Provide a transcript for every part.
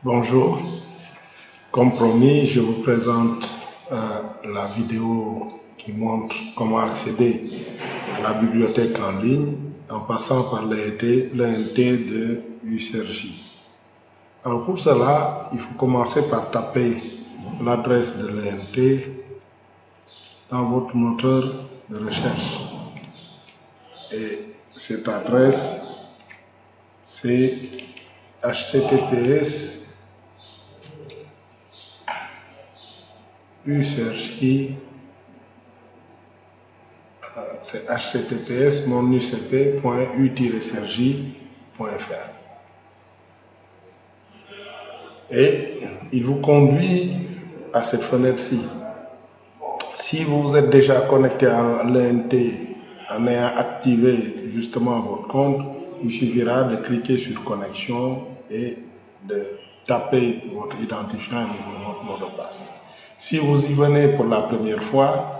Bonjour, comme promis, je vous présente la vidéo qui montre comment accéder à la bibliothèque en ligne en passant par l'ENT de UCRJ. Alors pour cela, il faut commencer par taper l'adresse de l'ENT dans votre moteur de recherche. Et cette adresse, c'est https c'est https monucp.u-sergi.fr et il vous conduit à cette fenêtre-ci. Si vous êtes déjà connecté à l'ENT en ayant activé justement votre compte, il suffira de cliquer sur connexion et de taper votre identifiant et votre mot de passe. Si vous y venez pour la première fois,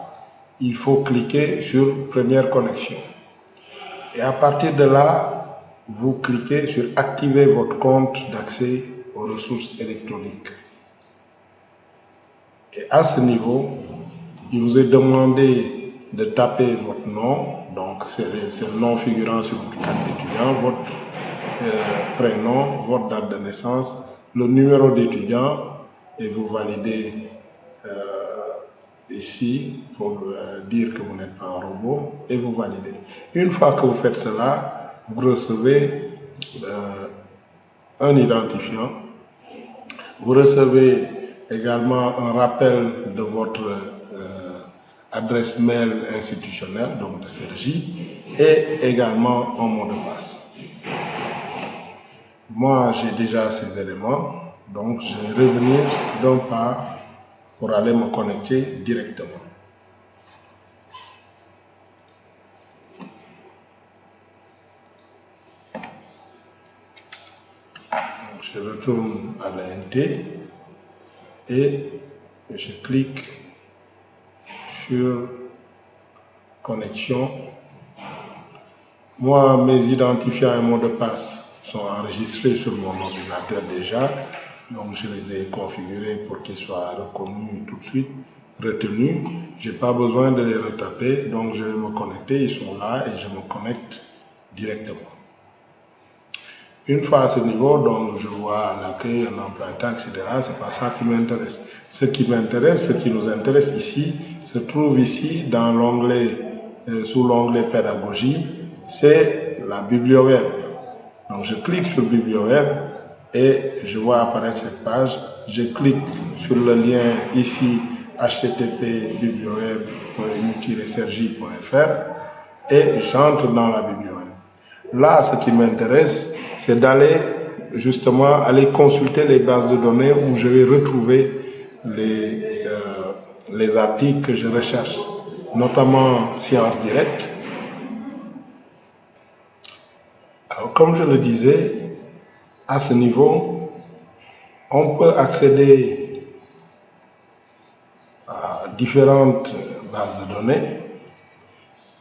il faut cliquer sur première connexion. Et à partir de là, vous cliquez sur activer votre compte d'accès aux ressources électroniques. Et à ce niveau, il vous est demandé de taper votre nom, donc c'est le nom figurant sur votre carte d'étudiant, votre prénom, votre date de naissance, le numéro d'étudiant, et vous validez ici pour dire que vous n'êtes pas un robot, et vous validez. Une fois que vous faites cela, vous recevez un identifiant. Vous recevez également un rappel de votre adresse mail institutionnelle, donc de Sergi, et également un mot de passe. Moi, j'ai déjà ces éléments, donc je vais revenir d'un pas pour aller me connecter directement. Donc, je retourne à l'ENT et je clique sur connexion. Moi, mes identifiants et mots de passe sont enregistrés sur mon ordinateur déjà, donc je les ai configurés pour qu'ils soient reconnus tout de suite, retenus. Je n'ai pas besoin de les retaper, donc je vais me connecter, ils sont là et je me connecte directement. Une fois à ce niveau, donc je vois l'accueil, un emploi de temps, etc. C'est pas ça qui m'intéresse. Ce qui m'intéresse, ce qui nous intéresse ici, se trouve ici dans l'onglet, sous l'onglet pédagogie, c'est la biblioweb. Donc je clique sur biblioweb et je vois apparaître cette page. Je clique sur le lien ici http://biblioweb.u-sergi.fr et j'entre dans la biblioweb. Là, ce qui m'intéresse, c'est d'aller justement consulter les bases de données où je vais retrouver les articles que je recherche, notamment Sciences Direct. Alors, comme je le disais, à ce niveau, on peut accéder à différentes bases de données,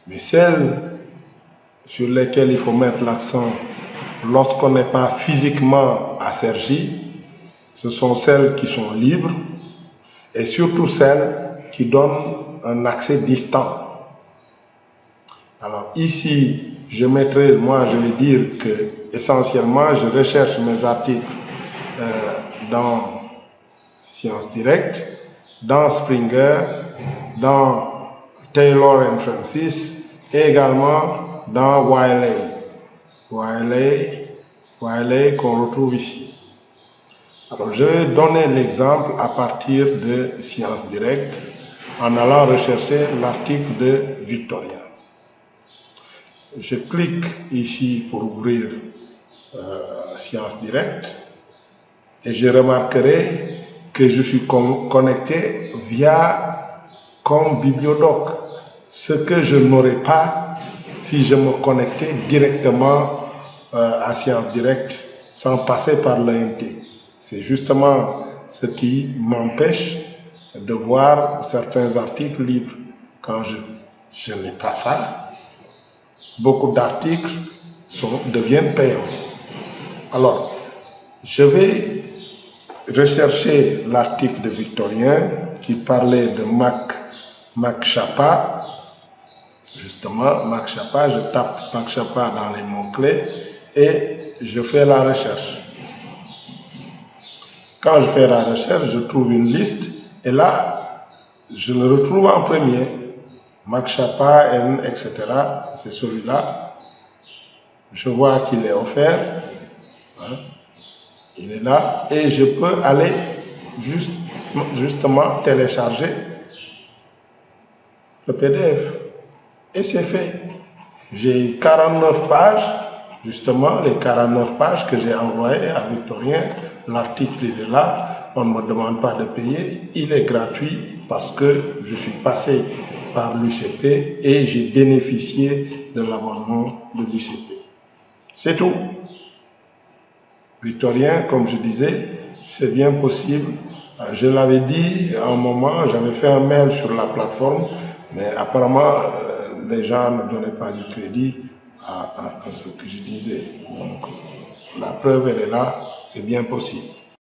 mais celles sur lesquelles il faut mettre l'accent lorsqu'on n'est pas physiquement à Cergy, ce sont celles qui sont libres et surtout celles qui donnent un accès distant. Alors ici, je mettrai, moi je vais dire que essentiellement je recherche mes articles dans Sciences Direct, dans Springer, dans Taylor & Francis et également dans Wiley qu'on retrouve ici. Alors je vais donner l'exemple à partir de Sciences Direct en allant rechercher l'article de Victoria. Je clique ici pour ouvrir Sciences Direct et je remarquerai que je suis connecté via comme bibliodoc, ce que je n'aurais pas si je me connectais directement à Sciences Direct sans passer par l'ENT. C'est justement ce qui m'empêche de voir certains articles libres. Quand je n'ai pas ça, beaucoup d'articles deviennent payants. Alors, je vais recherché l'article de Victorien qui parlait de Mac Chapa. Justement, Mac Chapa, je tape Mac Chapa dans les mots-clés et je fais la recherche. Quand je fais la recherche, je trouve une liste et là, je le retrouve en premier. Mac Chapa, etc. C'est celui-là. Je vois qu'il est offert. Hein. Il est là et je peux aller justement télécharger le PDF. Et c'est fait. J'ai 49 pages, justement les 49 pages que j'ai envoyées à Victorien. L'article il est là, on ne me demande pas de payer, il est gratuit parce que je suis passé par l'UCP et j'ai bénéficié de l'abonnement de l'UCP. C'est tout. Victorien, comme je disais, c'est bien possible. Je l'avais dit à un moment, j'avais fait un mail sur la plateforme, mais apparemment, les gens ne donnaient pas du crédit à ce que je disais. Donc, la preuve, elle est là, c'est bien possible.